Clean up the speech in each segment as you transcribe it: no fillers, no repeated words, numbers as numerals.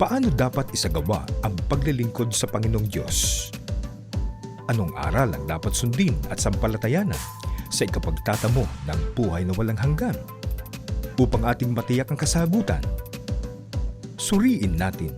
Paano dapat isagawa ang paglilingkod sa Panginoong Diyos? Anong aral ang dapat sundin at sampalatayanan sa ikapagtatamo ng buhay na walang hanggan? Upang ating matiyak ang kasagutan, suriin natin.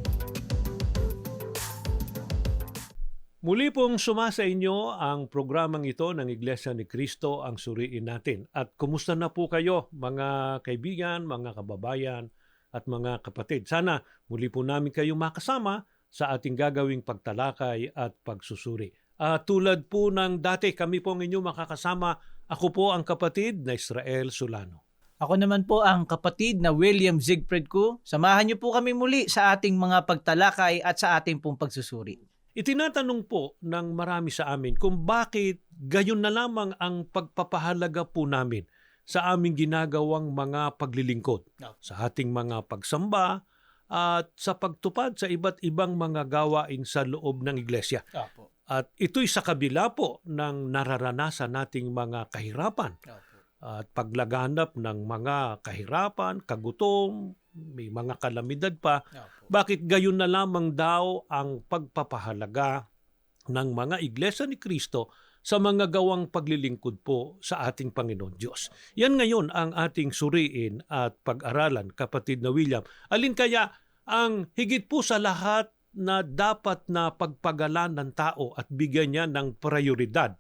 Muli pong sumasa inyo ang programang ito ng Iglesia ni Cristo, ang Suriin Natin. At kumusta na po kayo mga kaibigan, mga kababayan at mga kapatid? Sana muli po namin kayong makasama sa ating gagawing pagtalakay at pagsusuri. Tulad po ng dati, kami po ang inyong makakasama. Ako po ang kapatid na Israel Solano. Ako naman po ang kapatid na William Siegfried ko. Samahan niyo po kami muli sa ating mga pagtalakay at sa ating pong pagsusuri. Itinatanong po ng marami sa amin kung bakit gayon na lamang ang pagpapahalaga po namin sa aming ginagawang mga paglilingkod, sa ating mga pagsamba at sa pagtupad sa iba't ibang mga gawain sa loob ng iglesia. At ito'y sa kabila po ng nararanasan nating mga kahirapan at paglaganap ng mga kahirapan, kagutom, may mga kalamidad pa. Bakit gayon na lamang daw ang pagpapahalaga ng mga iglesia ni Cristo sa mga gawang paglilingkod po sa ating Panginoon Diyos? Yan ngayon ang ating suriin at pag-aralan, kapatid na William. Alin kaya ang higit po sa lahat na dapat na pagpagalan ng tao at bigyan niya ng prioridad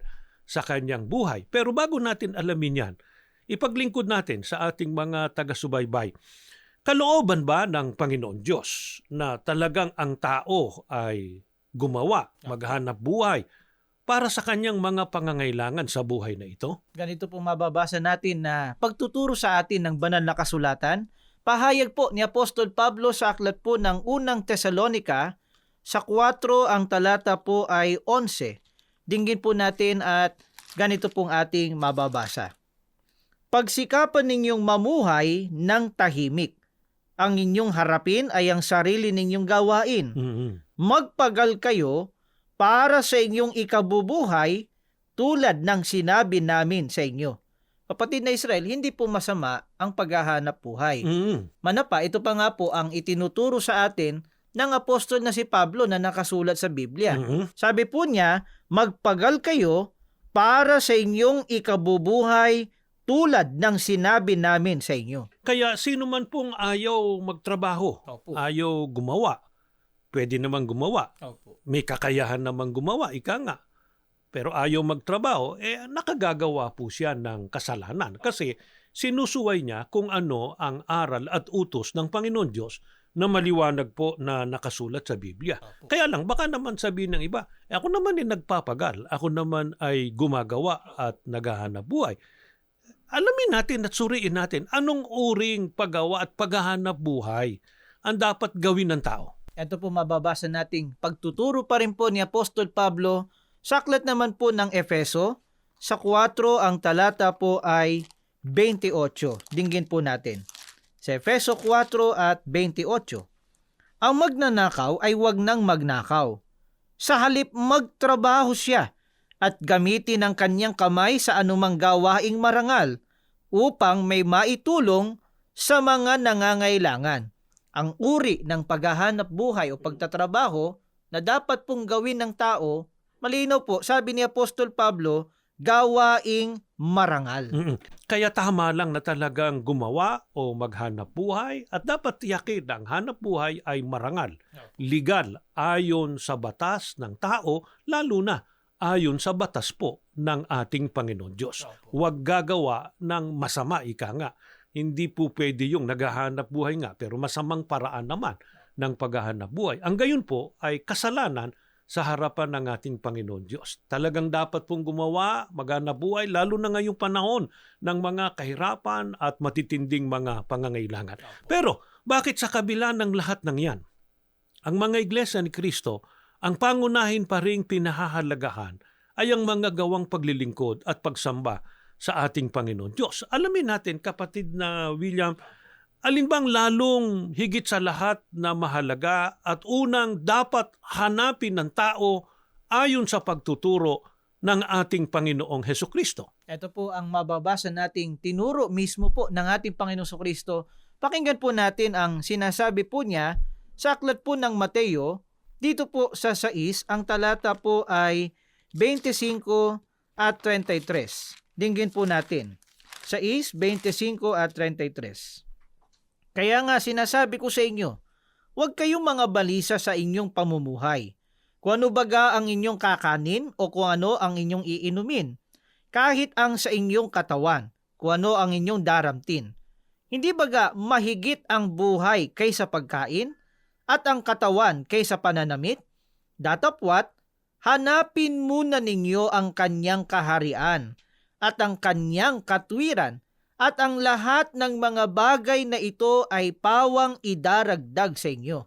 sa kanyang buhay? Pero bago natin alamin yan, ipaglingkod natin sa ating mga taga-subaybay. Kalooban ba ng Panginoon Diyos na talagang ang tao ay gumawa, maghanap buhay para sa kanyang mga pangangailangan sa buhay na ito? Ganito po mababasa natin na pagtuturo sa atin ng banal na kasulatan. Pahayag po ni Apostol Pablo sa aklat po ng unang Tesalonica, sa 4 ang talata po ay 11. Dinggin po natin at ganito pong ating mababasa. Pagsikapan ninyong mamuhay ng tahimik. Ang inyong harapin ay ang sarili ninyong gawain. Magpagal kayo para sa inyong ikabubuhay tulad ng sinabi namin sa inyo. Kapatid na Israel, hindi po masama ang paghahanap buhay. Manapa, ito pa nga po ang itinuturo sa atin ng apostol na si Pablo na nakasulat sa Biblia. Sabi po niya, magpagal kayo para sa inyong ikabubuhay tulad ng sinabi namin sa inyo. Kaya sino man pong ayaw magtrabaho, ayaw gumawa, pwede naman gumawa. May kakayahan naman gumawa, ika nga. Pero ayaw magtrabaho, nakagagawa po siya ng kasalanan. Kasi sinusuway niya kung ano ang aral at utos ng Panginoon Diyos na maliwanag po na nakasulat sa Biblia. Kaya lang, baka naman sabihin ng iba, ako naman ay nagpapagal, ako naman ay gumagawa at naghahanap buhay. Alamin natin at suriin natin anong uring paggawa at paghahanap buhay ang dapat gawin ng tao. Ito po mababasa nating pagtuturo pa rin po ni Apostol Pablo sa aklat naman po ng Efeso, sa 4 ang talata po ay 28. Dinggin po natin. Sa Efeso 4 at 28. Ang magnanakaw ay huwag nang magnakaw. Sa halip magtrabaho siya at gamitin ang kanyang kamay sa anumang gawaing marangal upang may maitulong sa mga nangangailangan. Ang uri ng paghahanap buhay o pagtatrabaho na dapat pong gawin ng tao, malinaw po, sabi ni Apostol Pablo, gawaing marangal. Kaya tama lang na talagang gumawa o maghanap buhay at dapat tiyakin ang hanap buhay ay marangal, legal, ayon sa batas ng tao, lalo na ayon sa batas po ng ating Panginoon Diyos. Huwag gagawa ng masama, ika nga. Hindi po pwede yung naghahanap buhay nga, pero masamang paraan naman ng paghahanap buhay. Ang gayon po ay kasalanan sa harapan ng ating Panginoon Diyos. Talagang dapat pong gumawa, maghanap buhay, lalo na ngayong panahon ng mga kahirapan at matitinding mga pangangailangan. Pero bakit sa kabila ng lahat ng yan, ang mga iglesia ni Cristo, ang pangunahin pa ring pinahahalagahan ay ang mga gawang paglilingkod at pagsamba sa ating Panginoon Diyos? Alamin natin, kapatid na William, alin bang lalong higit sa lahat na mahalaga at unang dapat hanapin ng tao ayon sa pagtuturo ng ating Panginoong Hesukristo? Ito po ang mababasa nating tinuro mismo po ng ating Panginoong Hesukristo. Pakinggan po natin ang sinasabi po niya sa aklat po ng Mateo, dito po sa 6, ang talata po ay 25 at 33. Dinggin po natin. 6, 25 at 33. Kaya nga sinasabi ko sa inyo, huwag kayong mga balisa sa inyong pamumuhay. Kung ano baga ang inyong kakanin o kung ano ang inyong iinumin. Kahit ang sa inyong katawan, kung ano ang inyong daramtin. Hindi baga mahigit ang buhay kaysa pagkain at ang katawan kaysa pananamit? Datapwat, hanapin muna ninyo ang kanyang kaharian at ang kanyang katwiran at ang lahat ng mga bagay na ito ay pawang idaragdag sa inyo.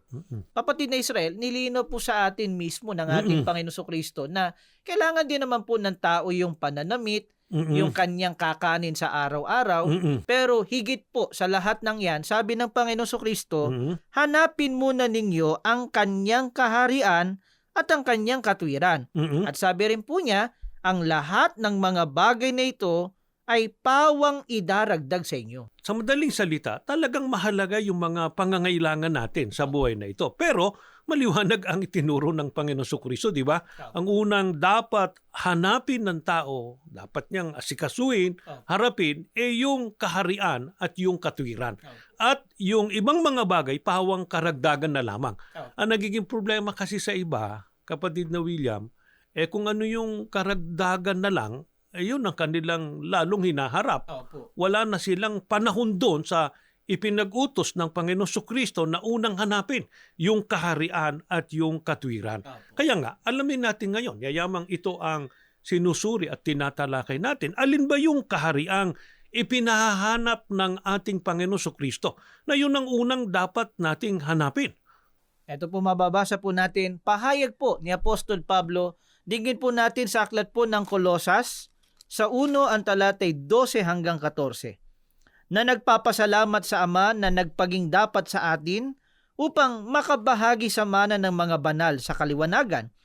Kapatid na Israel, nilino po sa atin mismo ng ating Panginoon Kristo na kailangan din naman po ng tao yung pananamit, yung kanyang kakanin sa araw-araw, pero higit po sa lahat ng yan, sabi ng Panginoon Kristo, hanapin muna ninyo ang kanyang kaharian at ang kanyang katwiran. At sabi rin po niya, ang lahat ng mga bagay na ito ay pawang idaragdag sa inyo. Sa madaling salita, talagang mahalaga yung mga pangangailangan natin sa buhay na ito. Pero maliwanag ang itinuro ng Panginoon Kristo, di ba? Ang unang dapat hanapin ng tao, dapat niyang asikasuhin, harapin, yung kaharian at yung katwiran. At yung ibang mga bagay, pawang karagdagan na lamang. Ang nagiging problema kasi sa iba, kapatid na William, kung ano yung karagdagan na lang, yun ang kanilang lalong hinaharap. Wala na silang panahon doon sa ipinag-utos ng Panginoon Kristo na unang hanapin yung kaharian at yung katwiran. Kaya nga, alamin natin ngayon, yayamang ito ang sinusuri at tinatalakay natin. Alin ba yung kahariang ipinahahanap ng ating Panginoon Kristo na yun ang unang dapat nating hanapin? Ito po mababasa po natin, pahayag po ni Apostol Pablo, dinggin po natin sa aklat po ng Kolosas, sa 1 ang talatay 12 hanggang 14, na nagpapasalamat sa Ama na nagpaging dapat sa atin upang makabahagi sa mana ng mga banal sa kaliwanagan,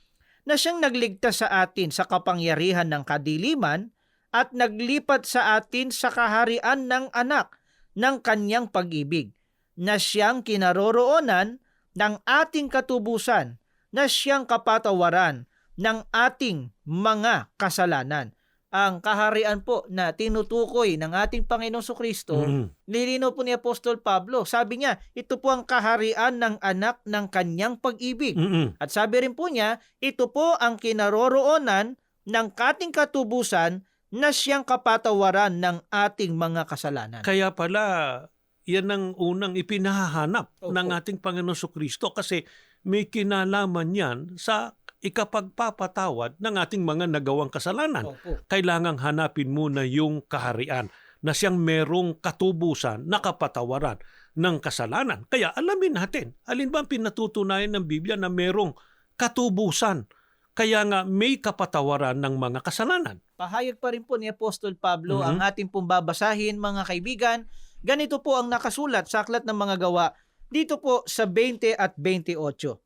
na siyang nagligtas sa atin sa kapangyarihan ng kadiliman at naglipat sa atin sa kaharian ng anak ng kanyang pag-ibig, na siyang kinaroroonan ng ating katubusan, na siyang kapatawaran ng ating mga kasalanan. Ang kaharian po na tinutukoy ng ating Panginoon Kristo, nilinaw po ni Apostol Pablo. Sabi niya, ito po ang kaharian ng anak ng kanyang pag-ibig. At sabi rin po niya, ito po ang kinaroroonan ng ating katubusan na siyang kapatawaran ng ating mga kasalanan. Kaya pala, yan ang unang ipinahahanap ng ating Panginoon Kristo kasi may kinalaman yan sa ikapagpapatawad ng ating mga nagawang kasalanan. Kailangang hanapin muna yung kaharian na siyang merong katubusan na kapatawaran ng kasalanan. Kaya alamin natin, alin ba ang pinatutunayan ng Biblia na merong katubusan? Kaya nga may kapatawaran ng mga kasalanan. Pahayag pa rin po ni Apostol Pablo ang ating pong babasahin, mga kaibigan. Ganito po ang nakasulat sa aklat ng mga gawa dito po sa 20 at 28.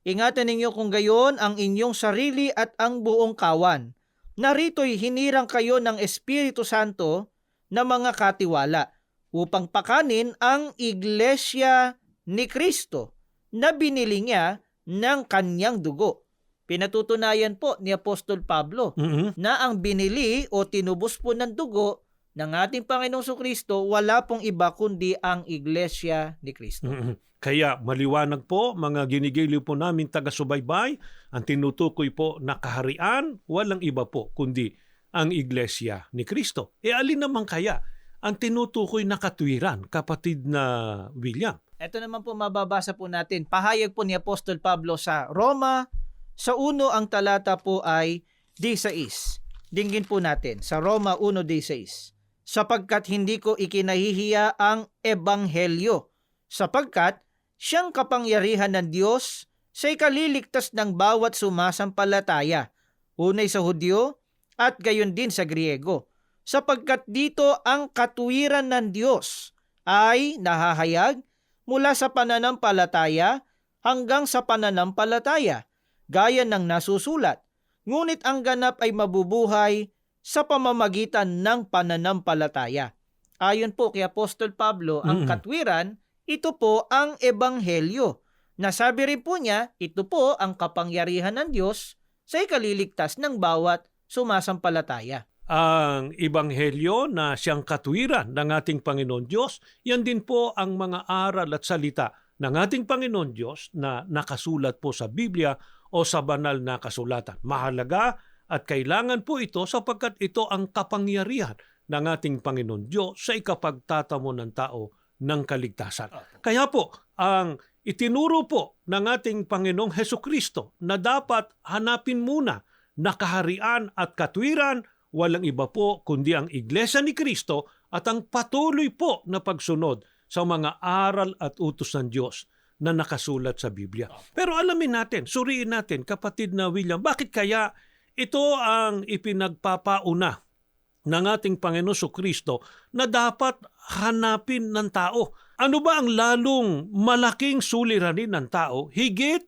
Ingatan ninyo kung gayon ang inyong sarili at ang buong kawan. Narito'y hinirang kayo ng Espiritu Santo na mga katiwala upang pakanin ang iglesia ni Kristo na binili niya ng kanyang dugo. Pinatutunayan po ni Apostol Pablo na ang binili o tinubos po ng dugo ng ating Panginoong Kristo wala pong iba kundi ang iglesia ni Kristo. Kaya maliwanag po, mga ginigiliw po namin taga-subaybay, ang tinutukoy po na kaharian, walang iba po kundi ang iglesia ni Kristo. Alin naman kaya ang tinutukoy na katwiran, kapatid na William? Ito naman po mababasa po natin. Pahayag po ni Apostol Pablo sa Roma, sa 1 ang talata po ay 16. Dinggin po natin sa Roma 1:16. Sapagkat hindi ko ikinahihiya ang ebanghelyo, sapagkat siyang kapangyarihan ng Diyos sa ikaliligtas ng bawat sumasampalataya, unay sa Hudyo at gayon din sa Griego, sapagkat dito ang katwiran ng Diyos ay nahahayag mula sa pananampalataya hanggang sa pananampalataya, gaya ng nasusulat, ngunit ang ganap ay mabubuhay sa pamamagitan ng pananampalataya. Ayon po kay Apostol Pablo, ang katwiran, ito po ang ebanghelyo Nasabi rin po niya, ito po ang kapangyarihan ng Diyos sa ikaliligtas ng bawat sumasampalataya. Ang Ebanghelyo na siyang katuwiran ng ating Panginoon Diyos, yan din po ang mga aral at salita ng ating Panginoon Diyos na nakasulat po sa Biblia o sa banal na kasulatan. Mahalaga at kailangan po ito sapagkat ito ang kapangyarihan ng ating Panginoon Diyos sa ikapagtatamo ng tao ng kaligtasan. Kaya po, ang itinuro po ng ating Panginoong Hesukristo na dapat hanapin muna na kaharian at katwiran, walang iba po kundi ang Iglesia ni Kristo at ang patuloy po na pagsunod sa mga aral at utos ng Diyos na nakasulat sa Biblia. Pero alamin natin, suriin natin, kapatid na William, bakit kaya ito ang ipinagpapauna ng ating Panginoon Kristo na dapat hanapin ng tao? Ano ba ang lalong malaking suliranin ng tao higit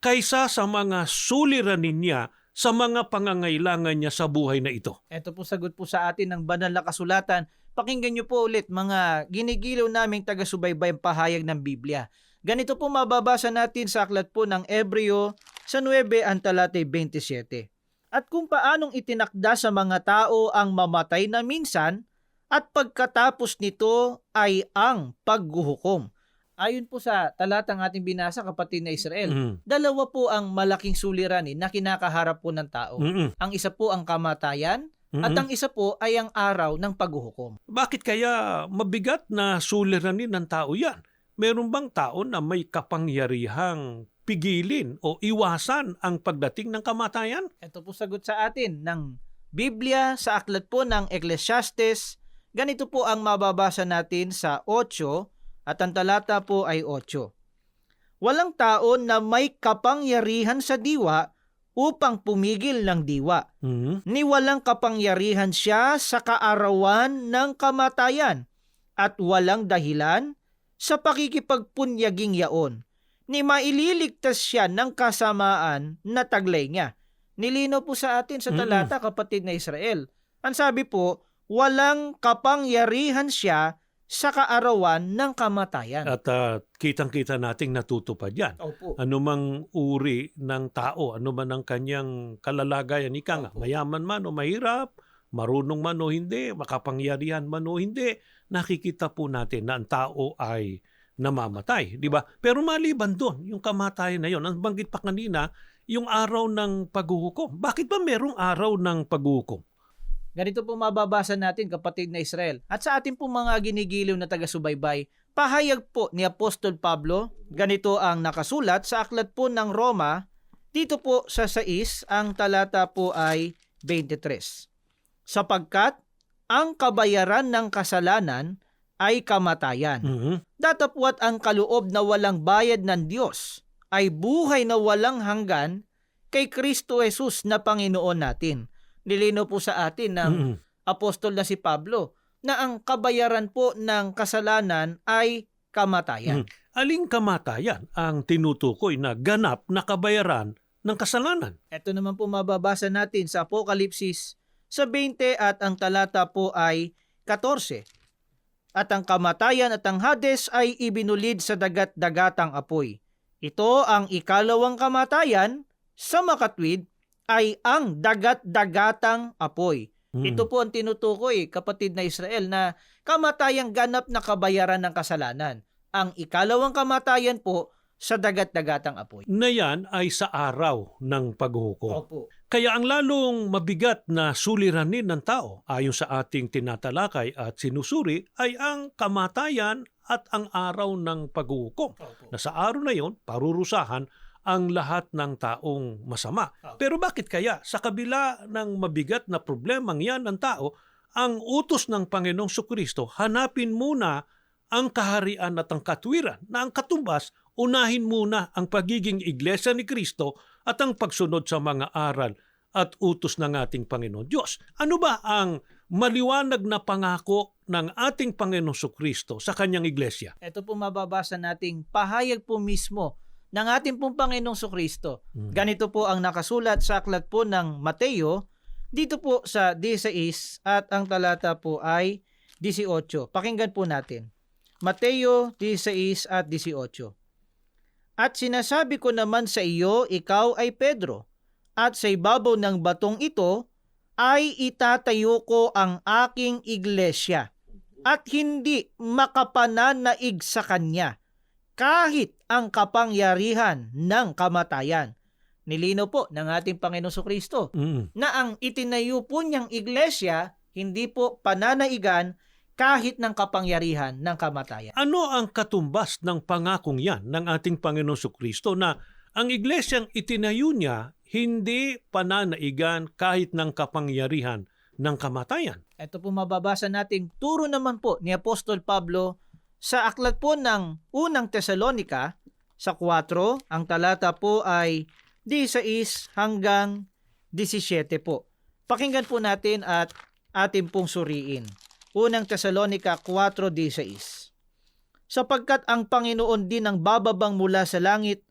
kaysa sa mga suliranin niya sa mga pangangailangan niya sa buhay na ito? Ito po sagot po sa atin ng banal na kasulatan. Pakinggan niyo po ulit mga ginigilaw naming taga-subaybay pahayag ng Biblia. Ganito po mababasa natin sa aklat po ng Ebreo sa 9 ang talatay 27. At kung paanong itinakda sa mga tao ang mamatay na minsan at pagkatapos nito ay ang paghuhukom. Ayon po sa talatang ating binasa, kapatid na Israel, dalawa po ang malaking suliranin na kinakaharap po ng tao. Ang isa po ang kamatayan at ang isa po ay ang araw ng paghuhukom. Bakit kaya mabigat na suliranin ng tao yan? Meron bang tao na may kapangyarihang pigilin o iwasan ang pagdating ng kamatayan? Ito po sagot sa atin ng Biblia sa aklat po ng Ecclesiastes. Ganito po ang mababasa natin sa 8 at ang talata po ay 8. Walang tao na may kapangyarihan sa diwa upang pumigil ng diwa. Ni walang kapangyarihan siya sa kaarawan ng kamatayan at walang dahilan sa pakikipagpunyaging yaon. Ni maililigtas siya ng kasamaan na taglay niya. Nilinaw po sa atin sa talata, kapatid na Israel. Ang sabi po, walang kapangyarihan siya sa kaarawan ng kamatayan. At kitang-kita nating natutupad yan. Opo. Ano mang uri ng tao, ano man ang kanyang kalalagayan, ika nga, mayaman man o mahirap, marunong man o hindi, makapangyarihan man o hindi, nakikita po natin na ang tao ay namamatay, di ba? Pero maliban doon, yung kamatayan na yon, ang banggit pa kanina, yung araw ng paghuhukom. Bakit ba merong araw ng paghuhukom? Ganito po mababasa natin, kapatid na Israel. At sa ating po mga ginigiliw na taga-subaybay, pahayag po ni Apostol Pablo, ganito ang nakasulat sa aklat po ng Roma, dito po sa 6, ang talata po ay 23. Sapagkat ang kabayaran ng kasalanan ay kamatayan. Datapwat ang kaloob na walang bayad ng Diyos ay buhay na walang hanggan kay Kristo Jesus na Panginoon natin. Nilinaw po sa atin ng apostol na si Pablo na ang kabayaran po ng kasalanan ay kamatayan. Aling kamatayan ang tinutukoy na ganap na kabayaran ng kasalanan? Ito naman po mababasa natin sa Apokalipsis sa 20 at ang talata po ay 14. At ang kamatayan at ang Hades ay ibinulid sa dagat-dagatang apoy. Ito ang ikalawang kamatayan, sa makatwid ay ang dagat-dagatang apoy. Ito po ang tinutukoy, kapatid na Israel, na kamatayang ganap na kabayaran ng kasalanan. Ang ikalawang kamatayan po sa dagat-dagatang apoy. Na yan ay sa araw ng paghuhukom. Opo. Kaya ang lalong mabigat na suliranin ng tao, ayon sa ating tinatalakay at sinusuri, ay ang kamatayan at ang araw ng paghuhukom. Na sa araw na yon, parurusahan ang lahat ng taong masama. Pero bakit kaya sa kabila ng mabigat na problemang yan ng tao, ang utos ng Panginoong Kristo, hanapin muna ang kaharian at ang katwiran, na ang katumbas, unahin muna ang pagiging iglesia ni Kristo at ang pagsunod sa mga aral at utos ng ating Panginoon Diyos. Ano ba ang maliwanag na pangako ng ating Panginoong Kristo sa kanyang iglesia? Ito po mababasa nating pahayag po mismo ng ating pong Panginoong Kristo. Ganito po ang nakasulat sa aklat po ng Mateo, dito po sa 16 at ang talata po ay 18. Pakinggan po natin. Mateo 16 at 18. At sinasabi ko naman sa iyo, ikaw ay Pedro, at sa ibabaw ng batong ito ay itatayo ko ang aking iglesia, at hindi makapananaig sa kanya kahit ang kapangyarihan ng kamatayan. Nilinaw po ng ating Panginoon Kristo na ang itinayo po niyang iglesia hindi po pananaigan kahit ng kapangyarihan ng kamatayan. Ano ang katumbas ng pangakong yan ng ating Panginoon Kristo na ang iglesyang itinayo niya hindi pananaigan kahit ng kapangyarihan ng kamatayan? Ito po mababasa nating turo naman po ni Apostol Pablo sa aklat po ng unang Tesalonika sa 4, ang talata po ay 16 hanggang 17 po. Pakinggan po natin at atin pong suriin. Unang Tesalonika 4:16. Sapagkat ang Panginoon din ang bababang mula sa langit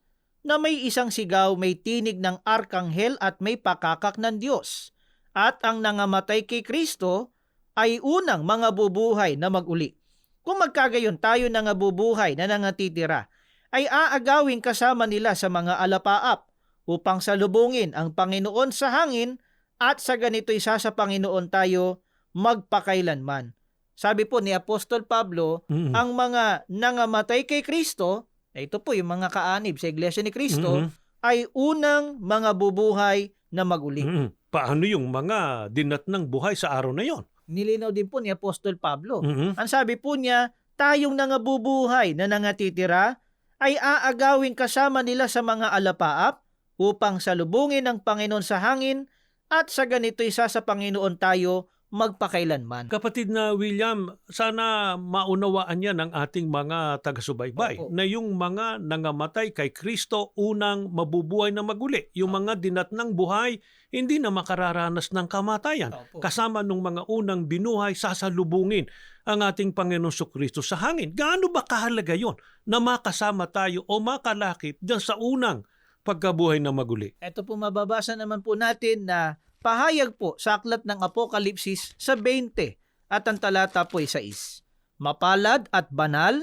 na may isang sigaw, may tinig ng arkanghel at may pakakak ng Diyos. At ang nangamatay kay Kristo ay unang mga bubuhay na maguli. Kung magkagayon tayo nangabubuhay na nangatitira, ay aagawin kasama nila sa mga alapaap upang salubungin ang Panginoon sa hangin at sa ganito'y sa Panginoon tayo magpakailanman. Sabi po ni Apostol Pablo, ang mga nangamatay kay Kristo, ito po yung mga kaanib sa Iglesia ni Kristo, ay unang mga bubuhay na maguli. Paano yung mga dinatnang buhay sa araw na yon? Nilinaw din po ni Apostol Pablo. Ang sabi po niya, tayong nangabubuhay na nangatitira ay aagawin kasama nila sa mga alapaap upang salubungin ang Panginoon sa hangin at sa ganito'y sa Panginoon tayo magpakailanman. Kapatid na William, sana maunawaan yan ng ating mga taga-subaybay na yung mga nangamatay kay Kristo unang mabubuhay na maguli. Yung mga dinatnang buhay, hindi na makararanas ng kamatayan. Kasama nung mga unang binuhay, sasalubungin ang ating Panginoon Kristo sa hangin. Gaano ba kahalaga yon na makasama tayo o makalakip dyan sa unang pagkabuhay na maguli? Ito po mababasa naman po natin na pahayag po sa aklat ng Apokalipsis sa 20 at ang talata po ay 6. Mapalad at banal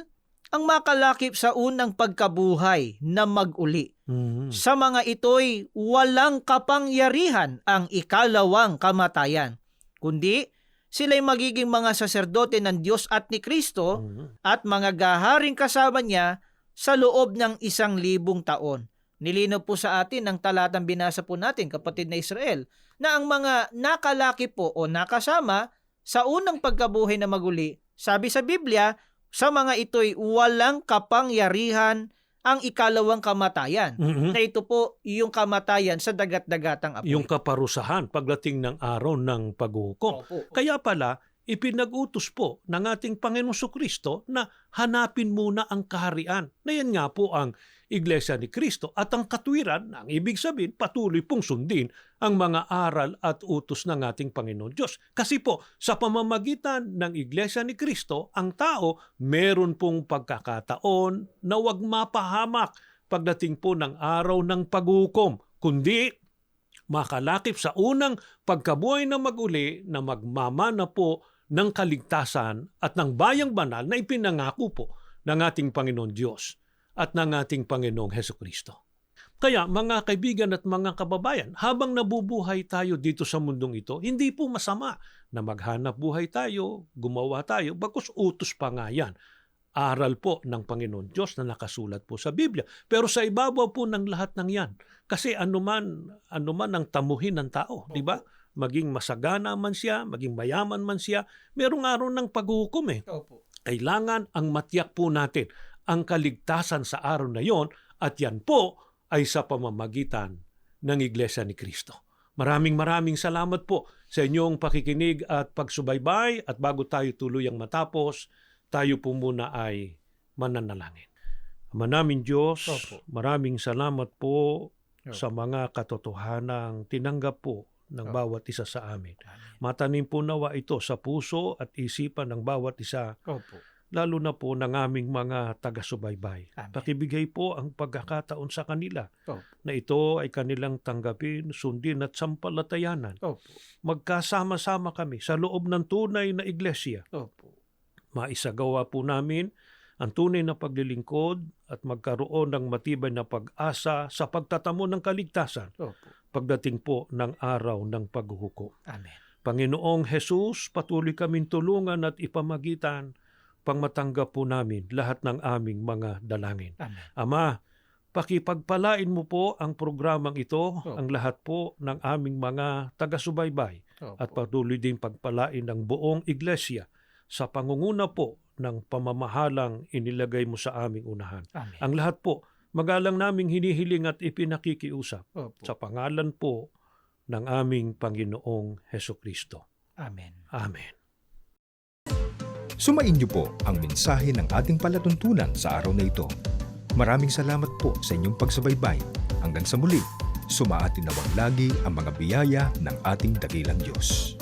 ang makalakip sa unang pagkabuhay na maguli. Sa mga ito'y walang kapangyarihan ang ikalawang kamatayan, kundi sila'y magiging mga saserdote ng Diyos at ni Kristo at mga gaharing kasama niya sa loob ng 1,000 taon. Nilinaw po sa atin ng talatang binasa po natin, kapatid na Israel, na ang mga nakalaki po o nakasama sa unang pagkabuhay na maguli, sabi sa Biblia, sa mga ito'y walang kapangyarihan ang ikalawang kamatayan. Na ito po yung kamatayan sa dagat-dagatang apoy. Yung kaparusahan pagdating ng araw ng paghukom. Kaya pala, ipinag-utos po ng ating Panginoon Kristo na hanapin muna ang kaharian. Na yan nga po ang Iglesia ni Kristo at ang katwiran, ang ibig sabihin, patuloy pong sundin ang mga aral at utos ng ating Panginoon Diyos. Kasi po, sa pamamagitan ng Iglesia ni Kristo, ang tao meron pong pagkakataon na wag mapahamak pagdating po ng araw ng paghukom, kundi makalakip sa unang pagkabuhay na maguli na magmamana po ng kaligtasan at ng bayang banal na ipinangako po ng ating Panginoon Diyos at ng ating Panginoong Hesukristo. Kaya mga kaibigan at mga kababayan, habang nabubuhay tayo dito sa mundong ito, hindi po masama na maghanap buhay tayo, gumawa tayo, bagkus utos pa nga yan. Aral po ng Panginoon Diyos na nakasulat po sa Biblia. Pero sa ibabaw po ng lahat ng yan, kasi anuman ang tamuhin ng tao, di ba? Maging masagana man siya, maging mayaman man siya, merong araw ng paghukom eh. Kailangan ang matiyak po natin ang kaligtasan sa araw na yon at yan po ay sa pamamagitan ng Iglesia ni Kristo. Maraming salamat po sa inyong pakikinig at pagsubaybay at bago tayo tuluyang matapos, tayo po muna ay mananalangin. Ama namin Diyos, maraming salamat po sa mga katotohanang tinanggap po ng bawat isa sa amin. Matanim po nawa ito sa puso at isipan ng bawat isa. Lalo na po ng aming mga taga-subaybay. Pakibigay po ang pagkakataon sa kanila na ito ay kanilang tanggapin, sundin at sampalatayanan. Magkasama-sama kami sa loob ng tunay na iglesia. Maisagawa po namin ang tunay na paglilingkod at magkaroon ng matibay na pag-asa sa pagtatamo ng kaligtasan Opo. pagdating po ng araw ng paghuhukom. Amen. Panginoong Jesus, patuloy kaming tulungan at ipamagitan pang matanggap po namin lahat ng aming mga dalangin. Amen. Ama, pakipagpalain mo po ang programang ito, Opo. ang lahat po ng aming mga taga-subaybay Opo. at patuloy din pagpalain ng buong iglesia sa pangunguna po ng pamamahalang inilagay mo sa aming unahan. Amen. Ang lahat po, magalang naming hinihiling at ipinakikiusap Opo. sa pangalan po ng aming Panginoong Hesukristo. Amen. Amen. Sumain niyo po ang mensahe ng ating palatuntunan sa araw na ito. Maraming salamat po sa inyong pagsubaybay. Hanggang sa muli, sumaatin nawang lagi ang mga biyaya ng ating dakilang Diyos.